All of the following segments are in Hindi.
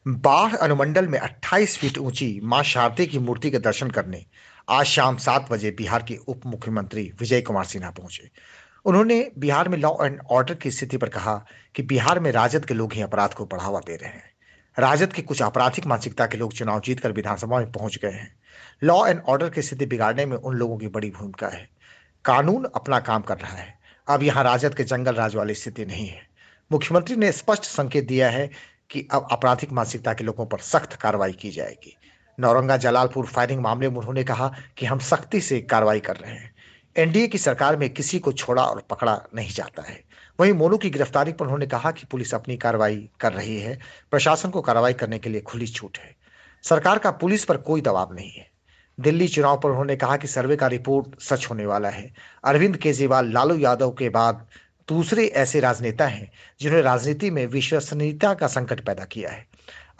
बाढ़ अनुमंडल में 28 फीट ऊंची मां शारदे की मूर्ति के दर्शन करने आज शाम 7 बजे बिहार के उप मुख्यमंत्री विजय कुमार सिन्हा पहुंचे। उन्होंने बिहार में लॉ एंड ऑर्डर की स्थिति पर कहा कि बिहार में राजद के लोग ही अपराध को बढ़ावा दे रहे हैं। राजद के कुछ आपराधिक मानसिकता के लोग चुनाव जीतकर विधानसभा में पहुंच गए हैं। लॉ एंड ऑर्डर की स्थिति बिगाड़ने में उन लोगों की बड़ी भूमिका है। कानून अपना काम कर रहा है। अब यहाँ राजद के जंगल राज वाली स्थिति नहीं है। मुख्यमंत्री ने स्पष्ट संकेत दिया है कि अब आपराधिक मानसिकता के लोगों पर सख्त कार्रवाई की जाएगी। नौरंगा जलालपुर फायरिंग मामले में उन्होंने कहा कि हम सख्ती से कार्रवाई कर रहे हैं। एनडीए की सरकार में किसी को छोड़ा और पकड़ा नहीं जाता है। वहीं मोनू की गिरफ्तारी पर उन्होंने कहा कि पुलिस अपनी कार्रवाई कर रही है। प्रशासन को कार्रवाई करने के लिए खुली छूट है। सरकार का पुलिस पर कोई दबाव नहीं है। दिल्ली चुनाव पर उन्होंने कहा कि सर्वे का रिपोर्ट सच होने वाला है। अरविंद केजरीवाल लालू यादव के बाद दूसरे ऐसे राजनेता हैं जिन्होंने राजनीति में विश्वसनीयता का संकट पैदा किया है।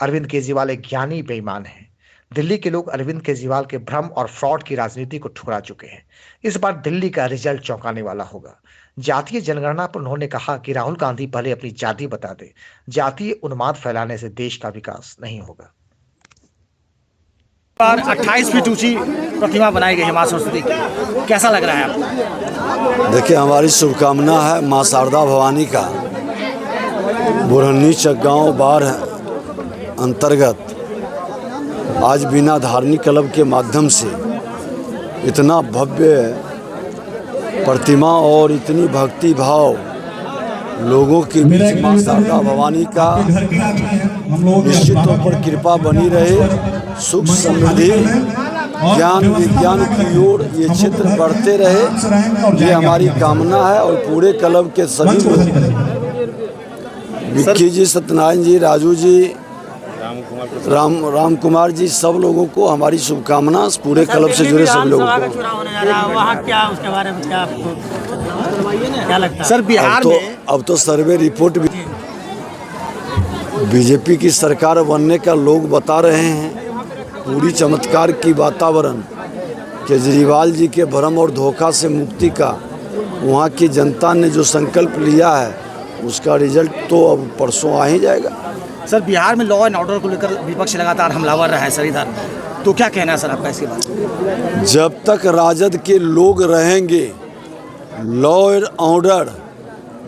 अरविंद केजरीवाल एक ज्ञानी बेईमान है। दिल्ली के लोग अरविंद केजरीवाल के भ्रम और फ्रॉड की राजनीति को ठुकरा चुके हैं। इस बार दिल्ली का रिजल्ट चौंकाने वाला होगा। जातीय जनगणना पर उन्होंने कहा कि राहुल गांधी पहले अपनी जाति बता दे। जातीय उन्माद फैलाने से देश का विकास नहीं होगा। 28 फीट ऊंची प्रतिमा बनाई गई है मां सरस्वती की, कैसा लग रहा है आपको? देखिए, हमारी शुभकामना है मां शारदा भवानी का बुरहन्नी चकगांव बाढ़ अंतर्गत आज बिना धार्मिक क्लब के माध्यम से इतना भव्य प्रतिमा और इतनी भक्ति भाव लोगों के बीच मां शारदा भवानी का निश्चित तौर पर कृपा बनी रहे। सुख समृद्धि ज्ञान विज्ञान की ओर ये क्षेत्र बढ़ते रहे, ये हमारी कामना है। और पूरे क्लब के सभी लोग, विक्की जी, सत्यनारायण जी, राजू जी, राम कुमार जी, सब लोगों को हमारी शुभकामना। पूरे क्लब से जुड़े सब लोगों को वहाँ क्या उसके बारे में क्या लगता है सर? बिहार में अब तो सर्वे रिपोर्ट भी बीजेपी की सरकार बनने का लोग बता रहे हैं। पूरी चमत्कार की वातावरण, केजरीवाल जी के भ्रम और धोखा से मुक्ति का वहाँ की जनता ने जो संकल्प लिया है उसका रिजल्ट तो अब परसों आ ही जाएगा। सर, बिहार में लॉ एंड ऑर्डर को लेकर विपक्ष लगातार हमलावर रहा है सर इधर, तो क्या कहना है सर आपका इसके बारे? जब तक राजद के लोग रहेंगे, लॉ एंड ऑर्डर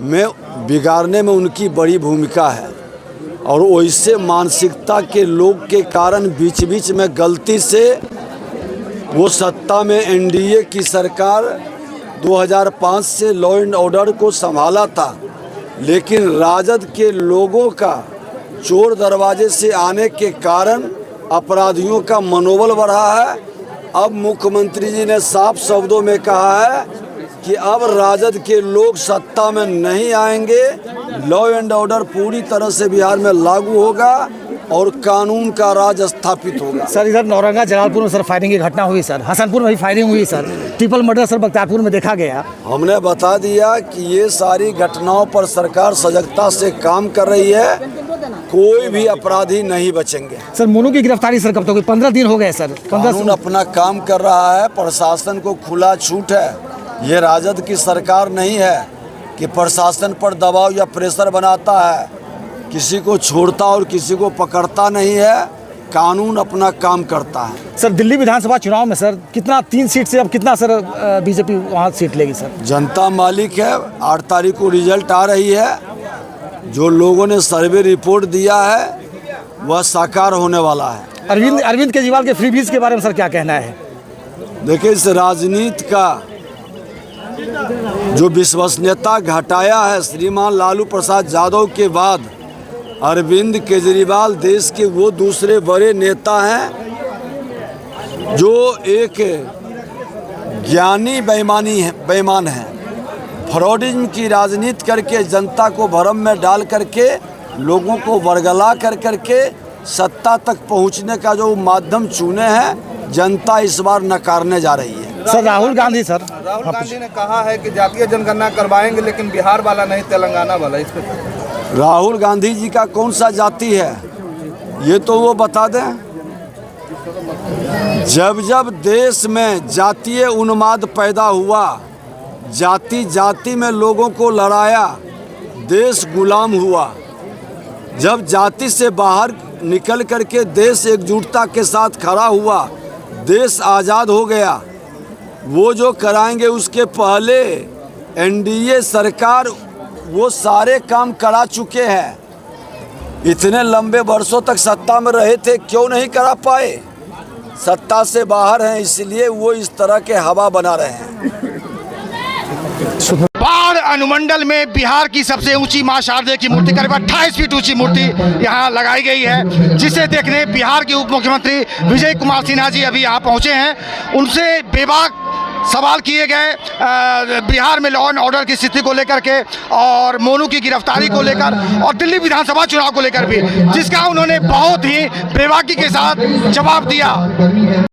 में बिगाड़ने में उनकी बड़ी भूमिका है। और वैसे मानसिकता के लोग के कारण बीच बीच में गलती से वो सत्ता में एनडीए की सरकार 2005 से लॉ एंड ऑर्डर को संभाला था, लेकिन राजद के लोगों का चोर दरवाजे से आने के कारण अपराधियों का मनोबल बढ़ा है। अब मुख्यमंत्री जी ने साफ शब्दों में कहा है कि अब राजद के लोग सत्ता में नहीं आएंगे। लॉ एंड ऑर्डर पूरी तरह से बिहार में लागू होगा और कानून का राज स्थापित होगा। सर, इधर नौरंगा जलालपुर में सर फायरिंग की घटना हुई सर, हसनपुर में भी फायरिंग हुई sir, triple murder sir Bakhtiyarpur में देखा गया। हमने बता दिया कि ये सारी घटनाओं पर सरकार सजगता से काम कर रही है। कोई भी अपराधी नहीं बचेंगे। सर, मोनू की गिरफ्तारी सर कब तक हुई? 15 दिन हो गए सर। कानून अपना काम कर रहा है, प्रशासन को खुला छूट है। ये राजद की सरकार नहीं है कि प्रशासन पर दबाव या प्रेशर बनाता है, किसी को छोड़ता और किसी को पकड़ता नहीं है। कानून अपना काम करता है। सर, दिल्ली विधानसभा चुनाव में सर कितना 3 सीट से अब कितना सर बीजेपी वहाँ सीट लेगी सर? जनता मालिक है। 8 तारीख को रिजल्ट आ रही है। जो लोगों ने सर्वे रिपोर्ट दिया है वह साकार होने वाला है। अरविंद केजरीवाल के फ्रीबीज के बारे में सर क्या कहना है? देखिए, इस राजनीति का जो विश्वसनीयता घटाया है श्रीमान लालू प्रसाद यादव के बाद, अरविंद केजरीवाल देश के वो दूसरे बड़े नेता हैं जो एक ज्ञानी बेईमान है। फ्रॉडिज्म की राजनीति करके जनता को भ्रम में डाल करके लोगों को वर्गला करके सत्ता तक पहुंचने का जो माध्यम चुने हैं, जनता इस बार नकारने जा रही है। सर, राहुल गांधी ने कहा है कि जातीय जनगणना करवाएंगे, लेकिन बिहार वाला नहीं, तेलंगाना वाला। इस पे राहुल गांधी जी का कौन सा जाति है ये तो वो बता दें। जब देश में जातीय उन्माद पैदा हुआ, जाति में लोगों को लड़ाया, देश गुलाम हुआ। जब जाति से बाहर निकल करके देश एकजुटता के साथ खड़ा हुआ, देश आज़ाद हो गया। वो जो कराएंगे उसके पहले एनडीए सरकार वो सारे काम करा चुके हैं। इतने लंबे वर्षों तक सत्ता में रहे थे, क्यों नहीं करा पाए? सत्ता से बाहर हैं, इसलिए वो इस तरह के हवा बना रहे हैं। बाढ़ अनुमंडल में बिहार की सबसे ऊंची मां शारदे की मूर्ति, करीब 28 फीट ऊंची मूर्ति यहां लगाई गई है, जिसे देखने बिहार के उप मुख्यमंत्री विजय कुमार सिन्हा जी अभी यहां पहुंचे हैं। उनसे बेबाक सवाल किए गए बिहार में लॉ एंड ऑर्डर की स्थिति को लेकर के और मोनू की गिरफ्तारी को लेकर और दिल्ली विधानसभा चुनाव को लेकर भी, जिसका उन्होंने बहुत ही बेबाकी के साथ जवाब दिया।